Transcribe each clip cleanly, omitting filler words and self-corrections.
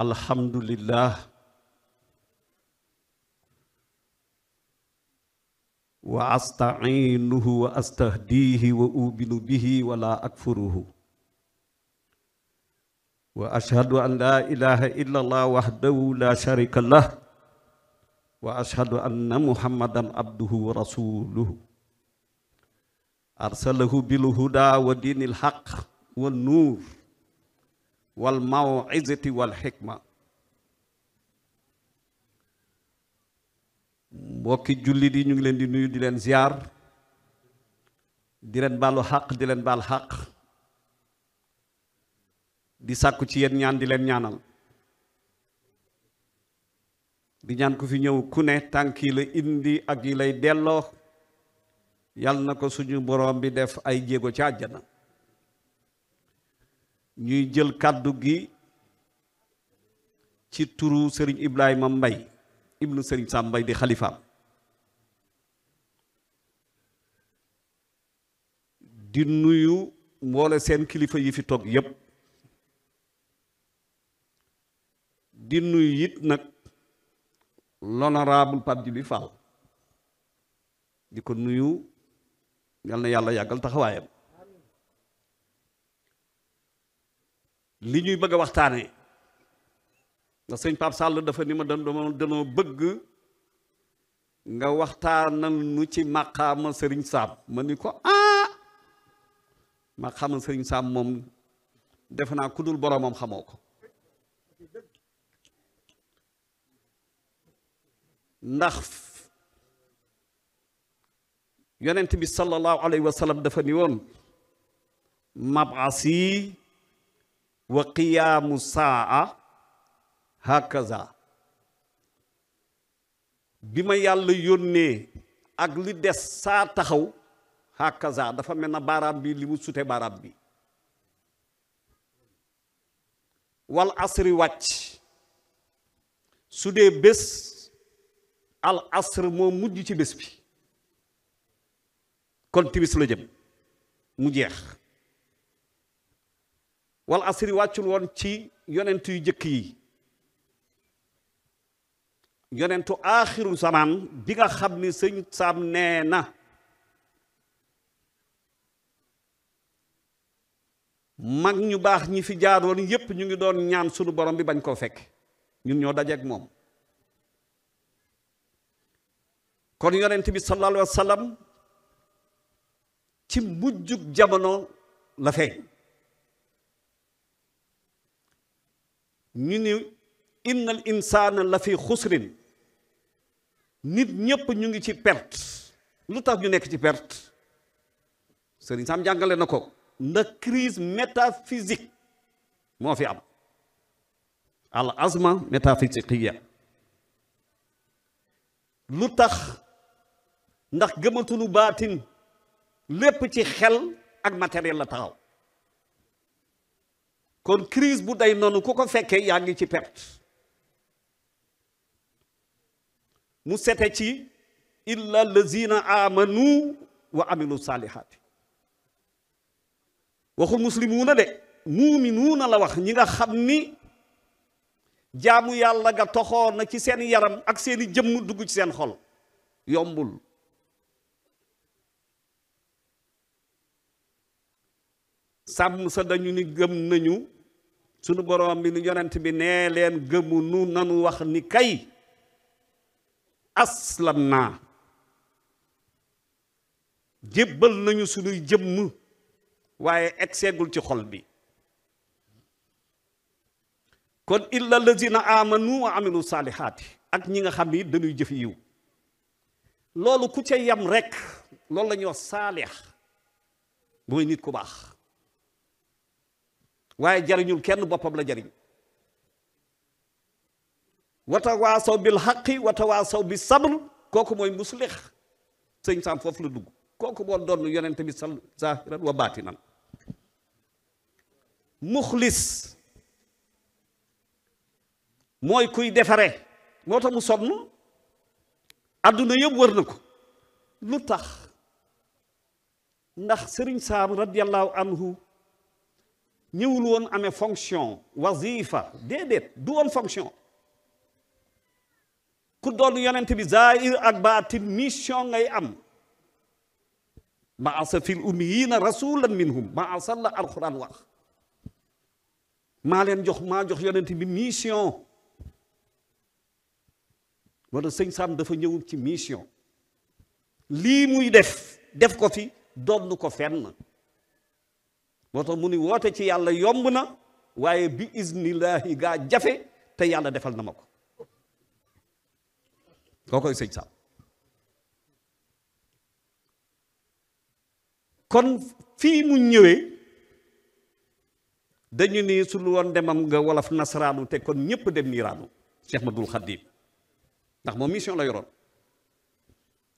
alhamdulillah wa asta'inuhu wa astahdihi wa ubinu bihi wa la akfuruhu wa ashhadu an la ilaha illallah wahdahu la sharika lah wa ashhadu anna muhammadan abduhu wa rasuluhu arsalahu bil huda wa dinil haqq wan nur wal maw'izati wal hikma mbokki jullit yi ñu ngi leen di nuyu di leen ziar di leen baalu xaq di leen baal xaq di sàkku ci yéen ñaan di leen ñaanal di ñaan ku fi ñëw ku ne tànk yi la indi ak yi lay delloo yal na ko suñu borom bi def ay jéego ci àjjana ñuy jël kàddu gi ci turu Serigne Ibrahima Mbaye ibnu Serigne Sam Mbaye di xalifaam di nuyu mboole seen kilifa yi fi toog yépp di nuyu it nag l'honorable Pape Djibi Fall di ko nuyu yal na yàlla yàggal taxawaayam li ñuy bëgg a waxtaane ndax sëñ Pape Sall dafa ni ma danoo bëgg nga waxtaanal nu ci maqaama Serigne Sam ma ni ko maqaama Serigne Sam moom defe naa ku dul boromam xamoo ko ndax yonent bi sallallahu alayhi wa sallam dafa ni woon mab'asi wa qiyaamu saa hakaza bi ma yàlla yónnee ak li des saa taxaw hakaza dafa mel na baaraam bi li mu sute baaraam bi wal asri wàcc su dee bés al asr moo mujj ci bés bi kon timis la jëm mu jeex wal asri wàccul woon ci yonent yu jëkk yi yonentu aaxiru zaman bi nga xam ni sëñ Sam nee na mag ñu baax ñi fi jaaroon yépp ñu ngi doon ñaan sunu borom bi bañ koo fekk ñun ñoo dajeek moom kon yonent bi sallallahu alayhi wa sallam ci mujjug jamono la feeñ ñu ni innal insaana la fi xusrin nit ñépp ñu ngi ci perte lu tax ñu nekk ci perte Serigne Sam jàngale na ko ndax crise métaphysique moo fi am al azma métaphysiqiya lu tax ndax gëmatunu baatin lépp ci xel ak matériel la taxaw kon crise bu day noonu ku ko fekkee yaa ngi ci perte mu sete ci illa lazina amanu wa amilu saalihaati waxul muslimuuna de muuminuuna la wax ñi nga xam ni jaamu yàlla ga toxoon na ci seen yaram ak seeni jëmm dugg ci seen xol yombul sàmm sa dañu ni gëm nañu sunu borom bi ni yonent bi nee leen gëmu nu nanu wax ni kay aslam naa jébbal nañu sunuy jëmm waaye egseegul ci xol bi kon illa lazina amanu wa amilu saalihaati ak ñi nga xam ni dañuy jëf yiw loolu ku ca yam rekk loolu la ñuy wax saalix mooy nit ku baax waaye jariñul kenn boppam la jariñ watawaasaw bil xaqi watawaasaw bi sabr kooku mooy muslix sëñ Sam foofu la dugg kooku moo doon yonent bi zahiran wa baatinan muxlis mooy kuy defare moo tax mu sonn adduna yëpp wër na ko lu tax ndax sëriñ Sam radiyallahu anhu ñëwul woon amee fonction wazifa déedéet du woon fonction ku doon yonent bi zahir ak baatin mission ngay am ba'asa fil ummiyina rasulan minhum ba'asa la alquran wax maa jox yonent bi mission wala sëñ Sam dafa ñëwul ci mission lii muy def ko fi doon ko fenn moo tax mu ni woote ci yàlla yomb na waaye bi iznillahi gaa jafe te yàlla defal na ma ko kookoy sëñ Sam kon fii mu ñëwee dañu ni su lu woon demam nga wolof nasaraanu te kon ñépp dem niiraanu Cheikh Madul Xadim ndax moom mission la yoroon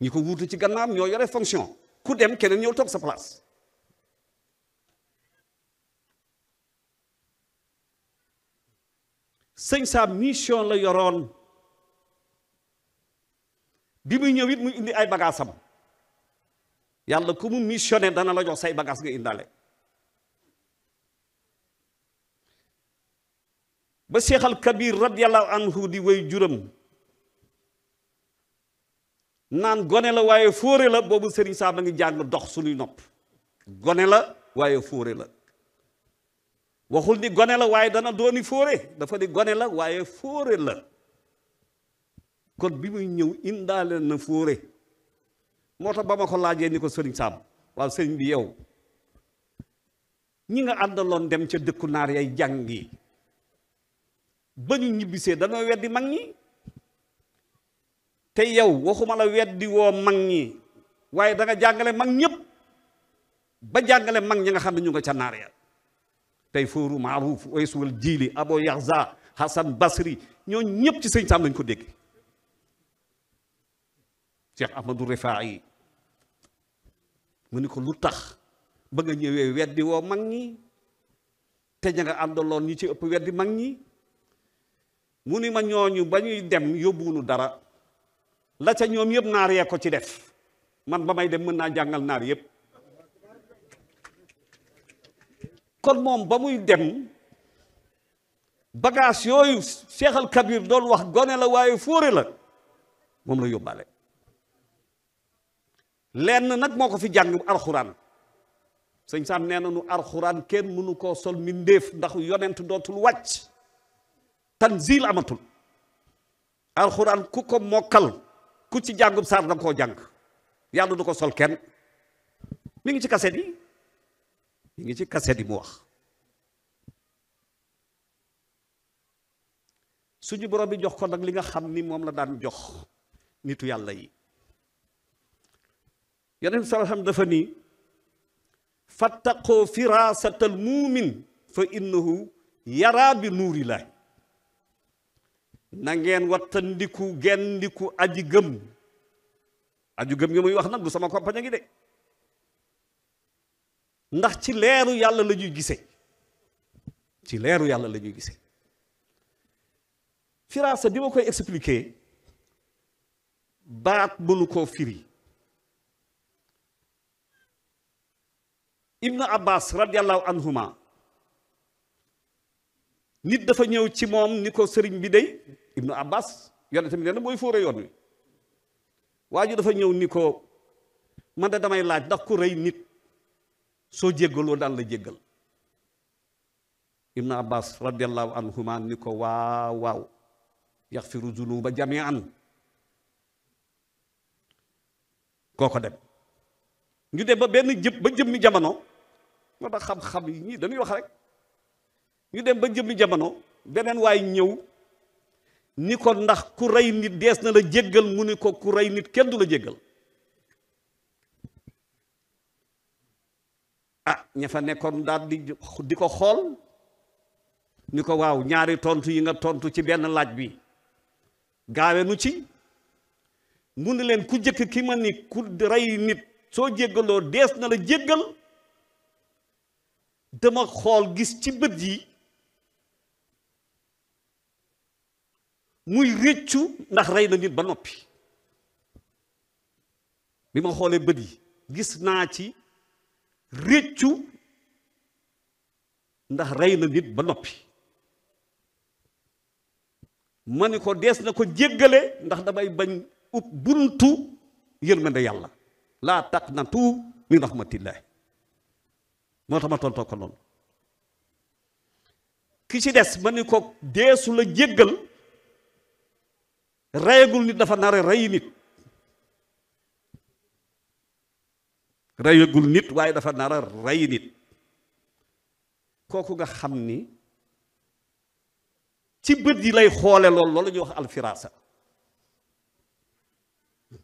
ñi ko wuutu ci gannaam ñoo yore fonction ku dem keneen ñëw toog sa place sëñ Sam mission la yoroon bi muy ñëw it muy indi ay bagaasam yàlla ku mu missionné dana la jox say bagaas nga indaale ba Cheikh al Kabir radiyallahu anhu di way juram naan gone la waaye fóore la boobu sëriñ Sam a ngi jàng dox suñuy nopp gone la waaye fóore la waxul ni gone la waaye dana dooni fóore dafa di gone la waaye fóore la kon bi muy ñëw indaale na fóore moo tax ba ma ko laajee ni ko sëriñ Sam waaw sëriñ bi yow ñi nga àndaloon dem ca dëkku naar yay jàngi ba ñu ñibbisee danoo weddi mag ñi te yow waxuma la weddi woo mag ñi waaye da nga jàngale mag ñëpp ba jàngale mag ñi nga xam ne ñu nga ca naar ya tey fóoru Maaruf Waysuwal Jiili Abo Yaxza Hasan Basri ñoo ñëpp ci sëñ Sam lañ ko dégg Cheikh Ahmadou Rifaa'i mu ni ko lu tax ba nga ñëwee weddi woo mag ñi te ña nga àndaloon ñi ci ëpp weddi mag ñi mu ni ma ñooñu ba ñuy dem yóbbuwunu dara la ca ñoom yëpp naar yee ko ci def man ba may dem mën naa jàngal naar yëpp kon moom ba muy dem bagage yooyu Cheikh al Kabir doon wax gone la waaye fóore la moom la yóbbaale lenn nag moo ko fi jàng alxuraan sëñ Sam nee na nu alxuraan kenn mënu koo sol mbindéef ndax yonent dootul wàcc tanzil amatul alxuraan ku ko mokkal ku ci jàngub saar danga koo jàng yàlla du ko sol kenn mi ngi ci kaset yi mi ngi ci kaset yi mu wax suñu borom bi jox ko nag li nga xam ni moom la daan jox nitu yàlla yi yonent bi sallallahu alayhi wasallam dafa ni fattaqoo firasatal muumin fa innahu yara bi nuurillahi na ngeen wattandiku gendiku aji gëm ngi muy wax nag du sama compagnie ngi de ndax ci leeru yàlla la ñuy gisee ci leeru yàlla la ñuy gisee firaasa bi ma koy expliquer baat mënu koo firi Ibn Abbas radiyallahu anhuma nit dafa ñëw ci moom ni ko sëriñ bi day Ibn Abbas yonent bi nee na mooy fóore yoon wi waa ji dafa ñëw ni ko man de damay laaj ndax ku rey nit soo jéggaloo daal la jéggal Ibn Abbas radiyallahu anhuma ni ko waaw yaxfiru zunuba jamian kooko dem ñu dem ba benn jëmmi jamono moo tax xam-xam yi ñii dañuy wax rek ñu dem ba jëmmi jamono beneen waay ñëw ni ko ndax ku rey nit dees na la jéggal mu ni ko ku rey nit kenn du la jéggal ña fa nekkoon daal di ko xool ni ko waaw ñaari tontu yi nga tontu ci benn laaj bi gaawe nu ci mu ni leen ku jëkk ki ma ni ku rey nit soo jéggaloo dees na la jéggal dama xool gis ci bët yi muy réccu ndax rey na nit ba noppi bi ma xoolee bët yi gis naa ci réccu ndax rey na nit ba noppi ma ni ko dees na ko jéggale ndax damay bañ ub buntu yërmande yàlla laa taqnatu min rahmatillah moo tax ma tontoo ko noonu ki ci des ma ni ko deesu la jéggal reyagul nit dafa nar a rey nit reyagul nit waaye dafa nar a rey nit kooku nga xam ni ci bët yi lay xoole loolu la ñuy wax alfirasa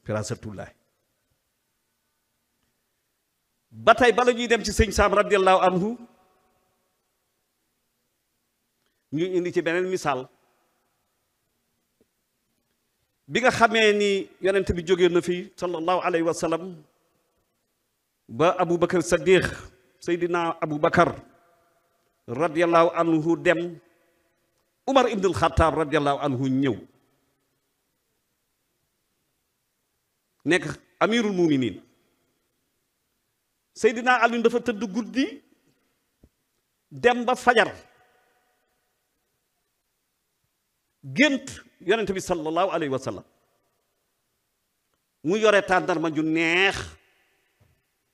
firasatullahi ba tey bala ñuy dem ci sëñ Sam radiallahu anhu ñu indi ci beneen misaal bi nga xamee ni yonent bi jógee na fi sallallahu alayhi wa sallam ba Aboubacar Saddiq Seydina Aboubacar radiallahu anhu dem Umar ibnul Xattaab radiallahu anhu ñëw nekk amirul muminin Seydina Ali dafa tëdd guddi dem ba fajar gént yonent bi sallallahu alayhi wa sallam mu yore tàndarma ju neex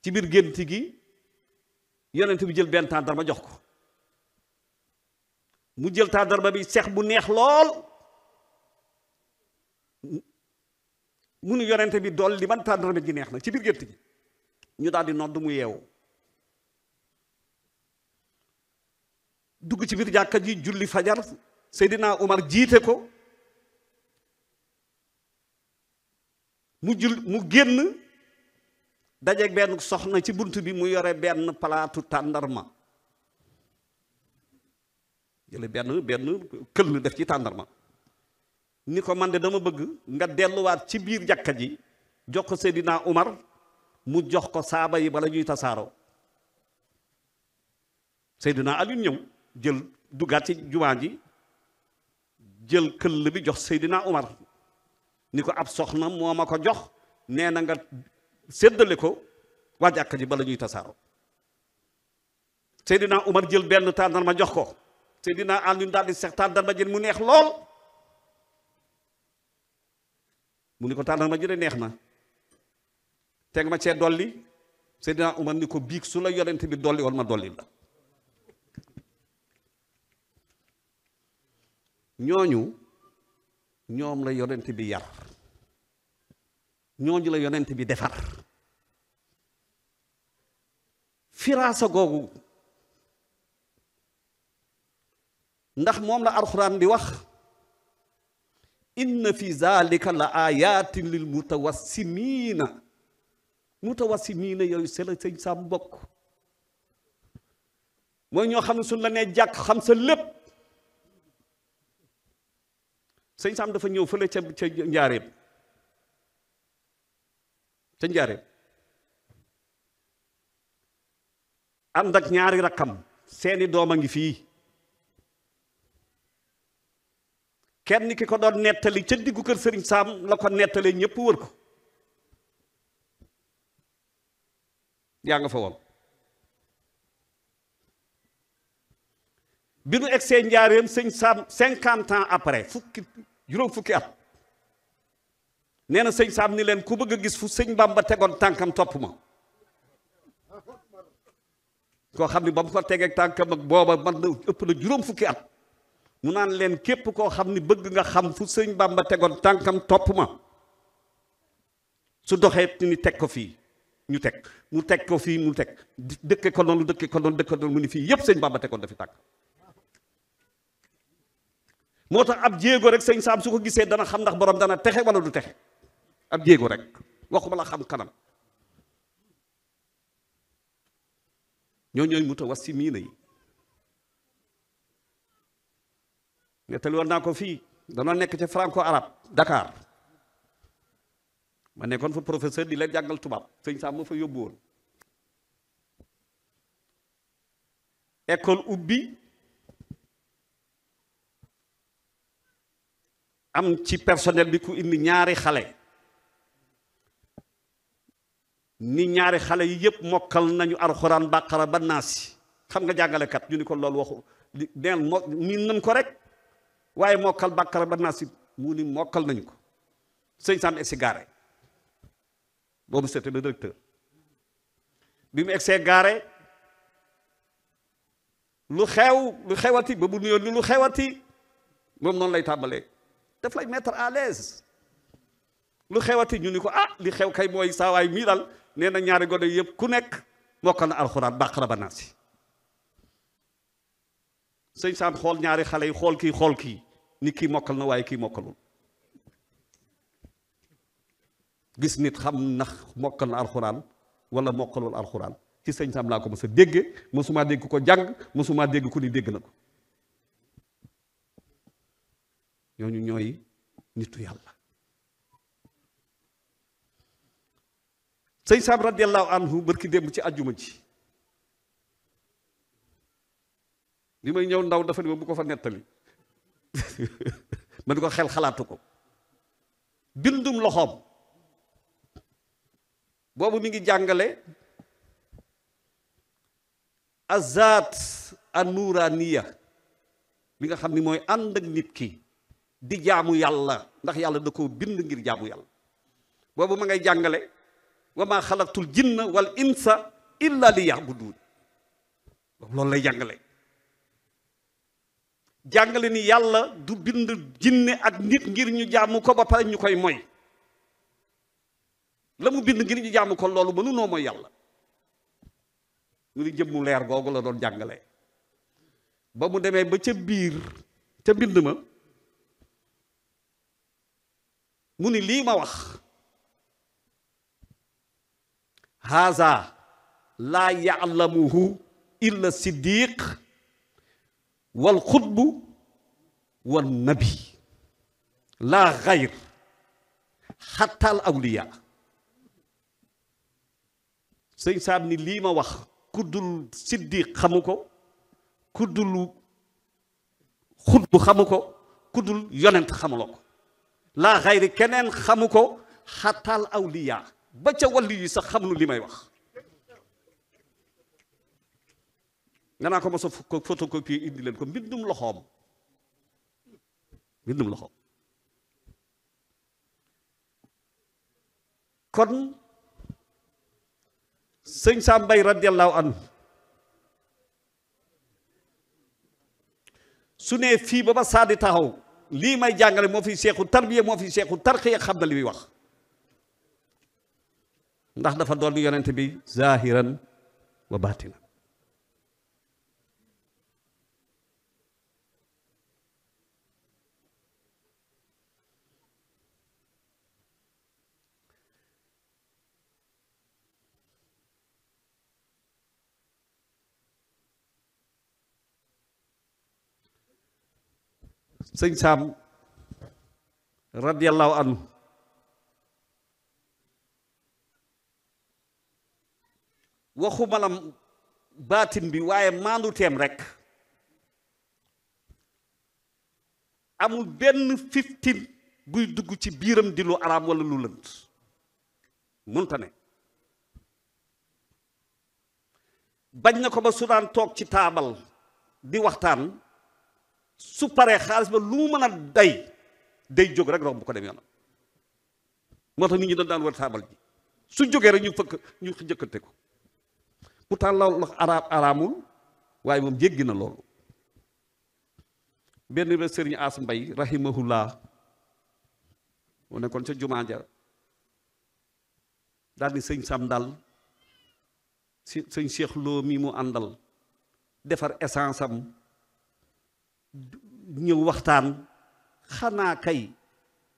ci biir gént gi yonent bi jël benn tàndarma jox ko mu jël tàndarma bi seex bu neex lool mu nu yonent bi dool li man tàndarma ji neex na ci biir gént gi ñu daal di nodd mu yeewu dugg ci biir jàkka ji julli fajar Seydina Umar jiite ko mu génn dajeeg benn soxna ci bunt bi mu yore benn palaatu tàndarma jële benn këll def ci tàndarma ni ko man de dama bëgg nga delluwaat ci biir jàkka ji jox ko Seydina Umar mu jox ko saaba yi bala ñuy tasaaroo Seydina Ali ñëw jël duggaat ci jumaa ji jël këll bi jox Seydina Umar ni ko ab soxna moo ma ko jox nee na nga séddale ko waa jàkka ji bala ñuy tasaaroo Seydina Umar jël benn tàndarma jox ko Seydina Ali daal di seex tàndarma ji mu neex lool mu ni ko tàndarma ji de neex na teg ma cee dolli Seydina Umar ni ko biig su la yonent bi dolli woon ma dolli la ñoom la yonent bi yar ñooñu la yonent bi defar firaasa googu ndax moom la alxuraan di wax inna fi zalika la ayatin lil mutawassimiina yooyu c'est la sëñ Sam bokk mooy ñoo xam ne suñ la nee jàkk xam sa lépp sëñ Sam dafa ñëw fële ca njaareem ànd ak ñaari rakkam seeni doom a ngi fii kenn ki ko doon nettali ca diggu kër sëriñ Sam la ko nettalee ñépp wër ko yaa nga fa woon bi nu egsee njaareem sëñ Sam 50 ans après juróom fukki at nee na sëñ Sam ni leen ku bëgg a gis fu sëñ Bamba tegoon tànkam topp ma koo xam ni ba mu ko tegeeg tànkam ak booba man na ëpp na juróom fukki at mu naan leen képp koo xam ni bëgg nga xam fu sëñ Bamba tegoon tànkam topp ma su doxee ni teg ko fii ñu teg mu teg ko fii mu teg dëkke ko noonu mu ni fii yépp sëñ Bamba tegoon dafi tànk moo tax ab jéego rek sëñ Sam su ko gisee dana xam ndax borom dana texe wala du texe ab jéego rek waxuma la xam kanam ñooy mutawassimiina yi nettali woon naa ko fii danoo nekk ci franco arabe Dakar ma nekkoon fa professeur di leen jàngal tubaab sëñ Sam ma fa yóbbu woon école ubbi am ci personnel bi ku indi ñaari xale ni ñaari xale yi yépp mokkal nañu alxuraan bàqara ba naasi xam nga jàngalekat ñu ni ko loolu waxu neel miin nañ ko rek waaye mokkal bàkkara ba naa si mu ni mokkal nañu ko sëñ Sam egsi gaare boobu c'était le directeur bi mu egsee gaare lu xewati ba bu nuyoo ni lu xewati moom noonu lay tàmbalee daf lay mettre à l'aise lu xewati ñu ni ko li xew kay mooy saawaay mii daal nee na ñaari gone yëpp ku nekk mokkal na alxuraan bàqara ba naa si sëñ Sam xool ñaari xale yi xool kii ni kii mokkal na waaye kii mokkalul gis nit xam ndax mokkal na alxuraan wala mokkalul alxuraan ci sëñ Sam laa ko mos a dégge mosuma dégg ko jàng mosuma dégg ku ni dégg na ko ñooñu ñooy nitu yàlla sëñ Sam radiyallahu anhu barki démb ci àjjuma ji li may ñëw ndaw dafa ni ma bu ko fa nettali ma di ko xel xalaatu ko bindum loxoom boobu mi ngi jàngale azat an-nuraniya bi nga xam ni mooy ànd ak nit ki di jaamu yàlla ndax yàlla da koo bind ngir jaamu yàlla boobu ma ngay jàngale wa ma xalaqtul jinna wal insa illa li ya'budun loolu lay jàngale ni yàlla du bind jinne ak nit ngir ñu jaamu ko ba pare ñu koy moy la mu bind ngir ñu jaamu ko loolu mënunoo mooy yàlla mu ni jëmmu leer googu la doon jàngale ba mu demee ba ca biir ca mbind ma mu ni lii ma wax haza laa ya'lamuhu illa siddiq wal xutbu wal nabi laa xayr xattaal awliya sëñ Sam ni lii ma wax kuddul siddiq xamu ko kuddul xutbu xamu ko kuddul yonent xamuloo ko laa xayri keneen xamu ko xattaal awliya ba ca wàllu yi sax xamul li may wax nga naa ko mos a photocopie indi leen ko mbindum loxoom kon sëñ Sam Mbaye radiyallahu anhu su ne fii ba saadi taxaw lii may jàngale moo fi seexu tarbiya moo fi seexu tarxiya xam na li muy wax ndax dafa doon yonent bi zahiran wa batinan sëñ Sam radiyallahu anhu waxuma la baatin bi waaye maandu teem rek amul benn 15 buy dugg ci biiram di lu araam wala lu lënt munta ne bañ na ko ba su daan toog ci taabal di waxtaan su paree xaalis ba lu mu mën a day jóg rek romb bu ko dem yoonam moo tax nit ñi dañ daan war taabal ji su jógee rek ñu jëkkante ko pourtant loolu araamul waaye moom jéggi na loolu benn ba Serigne As Mbaye rahimahullah moo nekkoon ca jumaa ja daal ni sëñ Sam daal sëñ Cheikh Lo mi mu àndal defar essence am ñëw waxtaan xanaa kay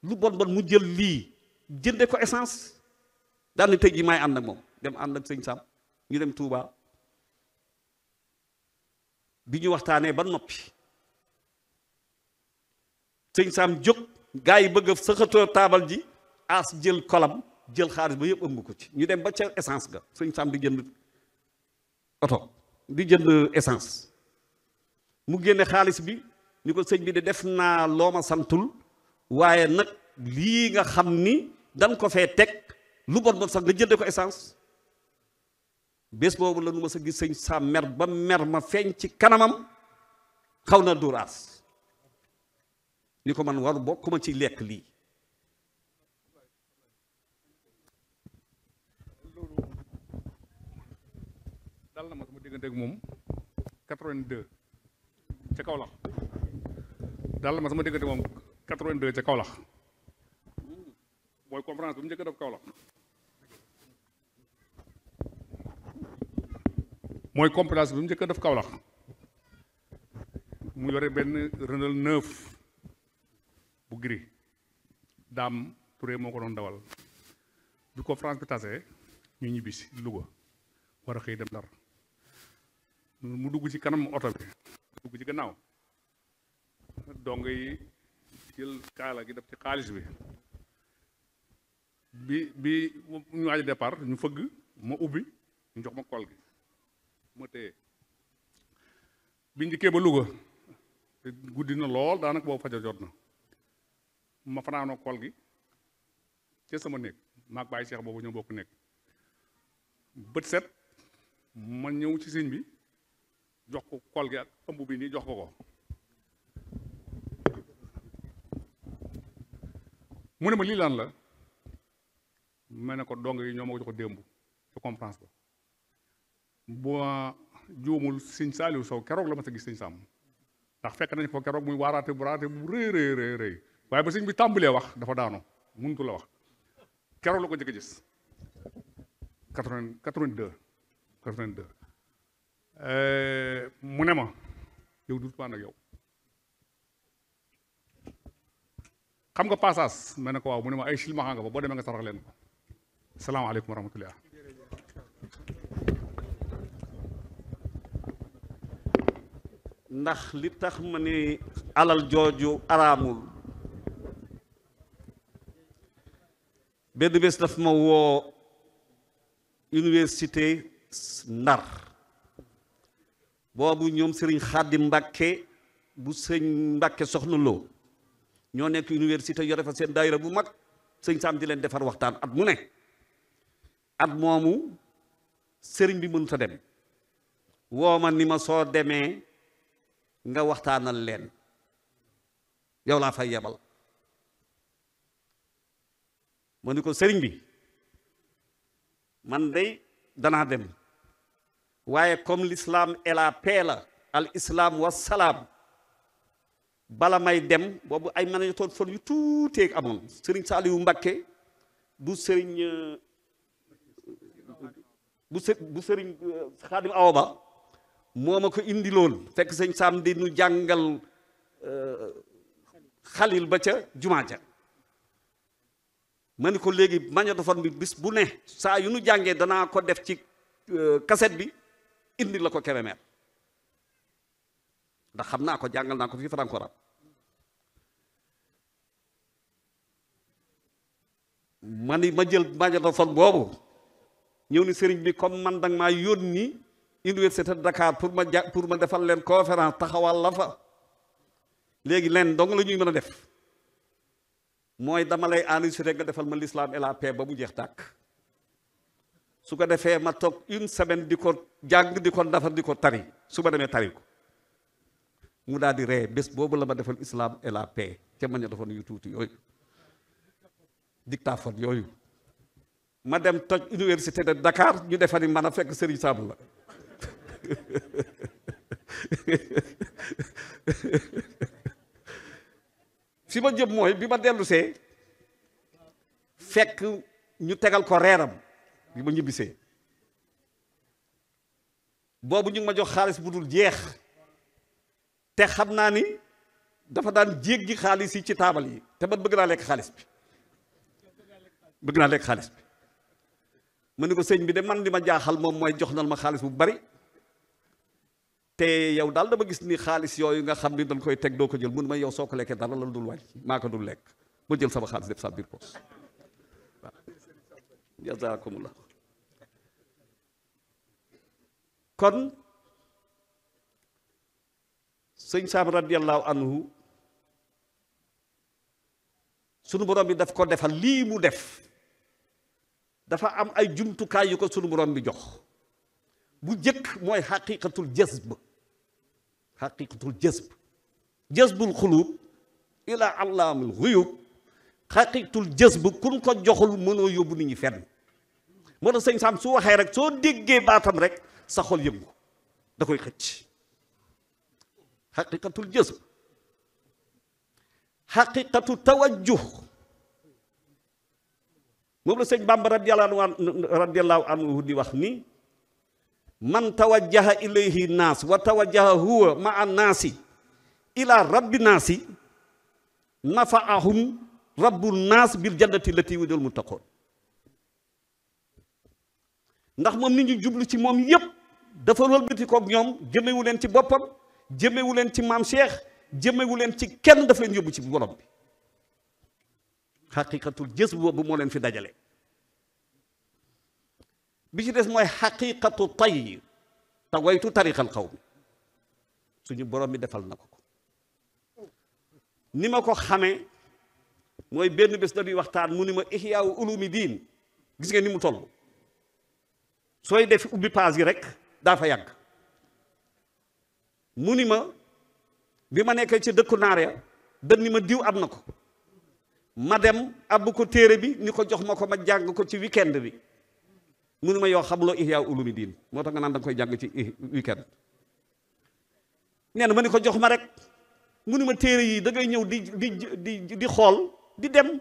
lu bon mu jël lii jënde ko essence daal ni tey ji may ànd ak moom dem ànd ak sëñ Sam ñu dem Touba bi ñu waxtaanee ba noppi sëñ Sam jóg gaa yi bëgg a sëxatoo taabal ji As jël kolam jël xaalis ba yëpp ëmb ko ci ñu dem ba ca essence ga sëñ Sam di jënd oto di jënd essence mu génne xaalis bi ñu ko sëñ bi de def naa loo ma santul waaye nag lii nga xam ni dan ko fee teg lu bon sax nga jënde ko essence bés boobu la nu ma sa gis sëñ Sam mer ba mer ma feeñ ci kanamam xaw na dóoraas ni ko man waru bokk ma ci lekk lii. dal na ma sama diggante ak moom 82 ca Kaolack dal na ma sama diggante moom 82 ca Kaolack mooy conférence bu mu njëkk a def Kaolack mooy conférence bi mu njëkk a def Kaolack mu yore benn Renault 9 bu gris Dame Touré moo ko doon dawal bi conférence bi tasee ñu ñibbisi Louga war a xëy dem Ndar mu dugg ci kanam oto bi dugg ci gannaaw dong yi jël kaala gi def ci xaalis bi ñu waaj départ ñu fëgg ma ubbi ñu jox ma kol gi ma téye bi njëkkee ba Louga te guddi na lool daanaka boobu fajar jot na ma fanaanoo kol gi ca sama néeg maag bàyyi Cheikh boobu ñoo bokk nekk bët set ma ñëw ci sëñ bi jox ko kol gi ak ëmb bi nii jox ko mu ne ma lii lan la ma ne ko dong yi ñoo ma ko jox démb ci conférence ba bu ma juumul sëñ Saaliw Sow keroog la ma sa gis sëñ Sam ndax fekk nañ ko keroog muy waaraate bu rëy rëy waaye ba sëñ bi tàmbalee wax dafa daanoo mënutu la wax keroog la ko jëkk gis 82 mu ne ma yow du maan ak yow xam nga passage ma ne ko waaw mu ne ma ay silmaxa nga ba boo demee nga sarax leen ko salaamaaleykum wa rahmatullah ndax li tax ma ni alal jooju araamul benn bés daf ma woo université Ndar boobu ñoom sëriñ Xaadim Mbàkke bu sëñ Mbàkke soxna loo ñoo nekk université yore fa seen daayira bu mag sëñ Sam di leen defar waxtaan at mu ne at moomu sëriñ bi mënut a dem woo ma ni ma soo demee nga waxtaanal leen yow laa fay yebal ma ni ko sëriñ bi man day danaa dem waaye comme l'islam et la paix la al islam wa salaam bala may dem boobu ay mën a toon fon yu tuuteeg amoon sëriñ Saaliwu Mbakke bu sëriñ bu sëriñ Xaadim Awa Ba moo ma ko indi lool fekk sëñ Sam di nu jàngal xalil ba ca jumaa ja ma ni ko léegi magnétophone bi bis bu ne saa yu nu jàngee danaa ko def ci cassette bi indi la ko Kébémer ndax xam naa ko jàngal naa ko fii Francorab ma ni ma jël magnétophone boobu ñëw ni sëriñ bi comme man danga maa yónni université de Dakar pour ma defal leen conférence taxawal la fa léegi leen dong la ñuy mën a def mooy dama lay enregistré nga defal ma l'islam et la paix ba mu jeex tàkk su ko defee ma toog une semaine di ko jàng di ko defar di ko tari su ma demee tari ko mu daal di ree bés boobu la ma defal islam et la paix ca ma ñu defoon yu tuuti yooyu dictaphone yooyu ma dem toj université de Dakar ñu defari man a fekk Serigne Sam la fi ma jëm mooy bi ma dellusee fekk ñu tegal ko reeram bi ma ñibbisee boobu ñu ngi ma jox xaalis bu dul jeex te xam naa ni dafa daan jéggi xaalis yi ci taabal yi te man bëgg naa lekk xaalis bi ma ni ko sëñ bi de man li ma jaaxal moom mooy jox nal ma xaalis bu bari te yow daal dama gis ni xaalis yooyu nga xam ni dañ koy teg doo ko jël mun ma yow soo ko lekkee dara la dul wàññi maa ko dul lekk ma jël sama xaalis def sa biir poos waaw jazaakumullah kon sëñ Sam radiyallahu anhu sunu borom bi daf ko defal lii mu def dafa am ay jumtukaay yu ko sunu borom bi jox bu jëkk mooy xaqiqatul jazb xaqiqatul jazb jazbul xuluub ila allaamul xuyub xaqiqatul jazb kun ko joxul mënoo yóbbu nit ñi fenn moo tax sëñ Sam su waxee rek soo déggee baatam rek sa xol yëngu da koy xëcc xaqiqatul jazb xaqiqatu tawajjuh moom la sëñ Bamba radiyallahu anhu di wax ni man tawajjaha ilayhi naas wa tawajjaha huwa maa naasi ila rabbi naasi nafaahum rabbu naas bil jannati lati wa'idal muttaqoon ndax moom nit ñu jublu ci moom yépp dafa wëlbati koog ñoom jëmewu leen ci boppam jëmewu leen ci maam Cheikh jëmewu leen ci kenn daf leen yóbbu ci borom bi xaqiqatul jës boobu moo leen fi dajale bi ci des mooy xaqiqatu tay tawaytu tariqal xaw mi suñu borom bi defal na ko ni ma ko xamee mooy benn bés dañuy waxtaan mu ni ma ihyaawu ulumi diin gis nga ni mu toll sooy def ubbi paas yi rek daa fa yàgg mu ni ma bi ma nekkee ci dëkku naar ya dañ ni ma diw am na ko ma dem abbu ko téere bi ni ko jox ma ko ma jàng ko ci weekend bi mu ni ma yow xamuloo ihyaa ulumi diin moo tax nga naan da nga koy jàng ci weekend nee na ma ni ko jox ma rek mu ni ma téere yi da ngay ñëw di xool di dem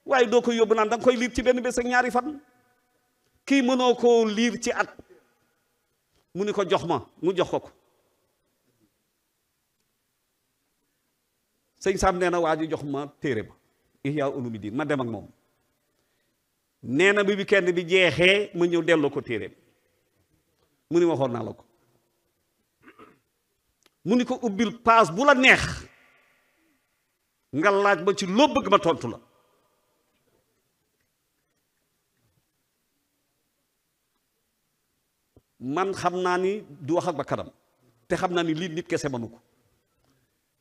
waaye doo ko yóbbu naan da nga koy liir ci benn bés ak ñaari fan kii mënoo koo liir ci at mu ni ko jox ma mu jox ko sëñ Sam nee na waa ji jox ma téere ba ihyaa ulumi diin ma dem ak moom nee na bi weekend bi jeexee ma ñëw delloo ko téere bi mu ni waxoon naa la ko mu ni ko ubbil paas bu la neex nga laaj ma ci loo bëgg ma tontu la man xam naa ni du wax ak ba kanam te xam naa ni lii nit kese mënu ko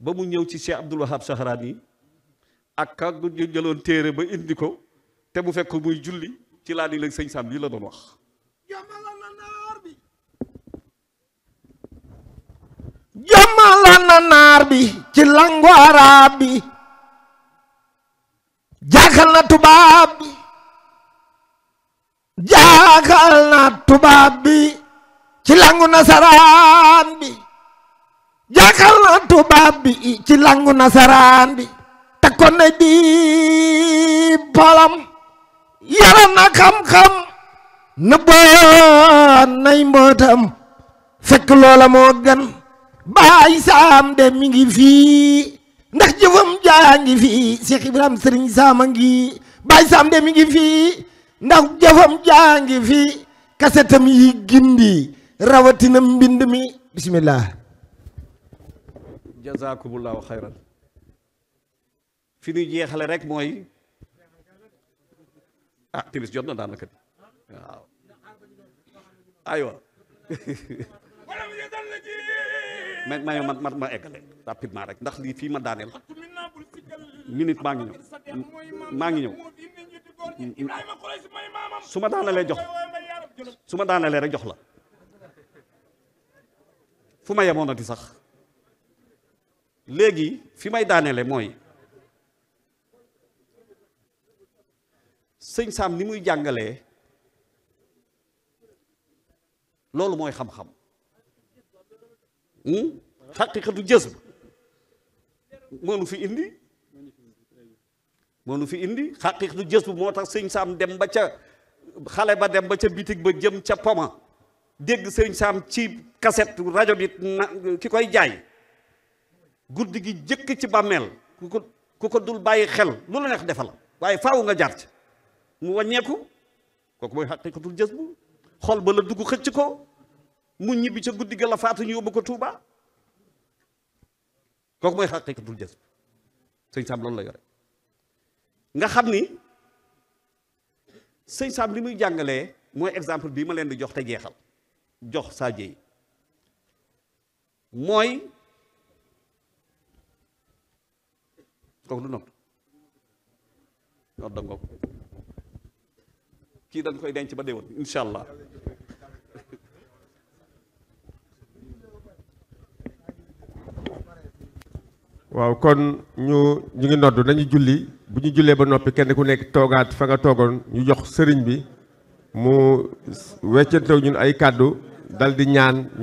ba mu ñëw ci Cheikh Abdoul Wahab Sahraani ak ka jëloon téere ba indi ko te bu fekk muy julli ci laa ni la sëñ Sam lii la doon wax jomala na naar bi ci langu arab bi jaaxal na tubaab bi jaaxal na tubaab bi ci langu nasaraan bi jaaxal na tubaab bi ci langu nasaraan bi takkoon na di palam yara na xam-xam na boon nay mbootam fekk loola moo gën Baay Saam de mi ngi fii ndax jëfam jaa ngi fii Cheikh Ibrahima Serigne Sam a ngi Baay Saam de mi ngi fii ndax jëfam jaa ngi fii kasetam yi gindi rawatina mbind mi bismillah jazakumullahu xayran fi ñuy jeexale rek mooy timis jot na daanaka waaw aywa ma eggale rapidement rek ndax lii fii ma daaneel minute maa ngi ñëw su ma daanelee rek jox la fu ma yemoon di sax léegi fi may daaneele mooy sëñ Sam ni muy jàngalee loolu mooy xam-xam xaqiqatu jazb moo nu fi indi xaqiqatu jazb moo tax sëñ Sam dem ba ca xale ba dem ba ca bitig ba jëm ca poma dégg sëñ Sam ci cassette rajo bi ki koy jaay guddi gi jëkk ci bàmmeel ku ko dul bàyyi xel lu la neex defal waaye faaw nga jaar ci mu wàññeeku kooku mooy xaqiqatul jazb xol ba la dugg xëcc ko mu ñibbi ca guddi ga la faatu ñu yóbbu ko Tuuba kooku mooy xaqiqatul jazb sëñ Sam loolu la yore nga xam ni sëñ Sam li muy jàngalee mooy exemple bii ma leen di jox te jeexal jox saa jéy mooy kooku du noot noot da ngoog kii dañ koy denc ba déwén incha allah waaw kon ñu ngi nodd nañu julli bu ñu jullee ba noppi kenn ku nekk toogaat fa nga toogoon ñu jox sëriñ bi mu weccantew ñun ay kàddu dal di ñaan ñu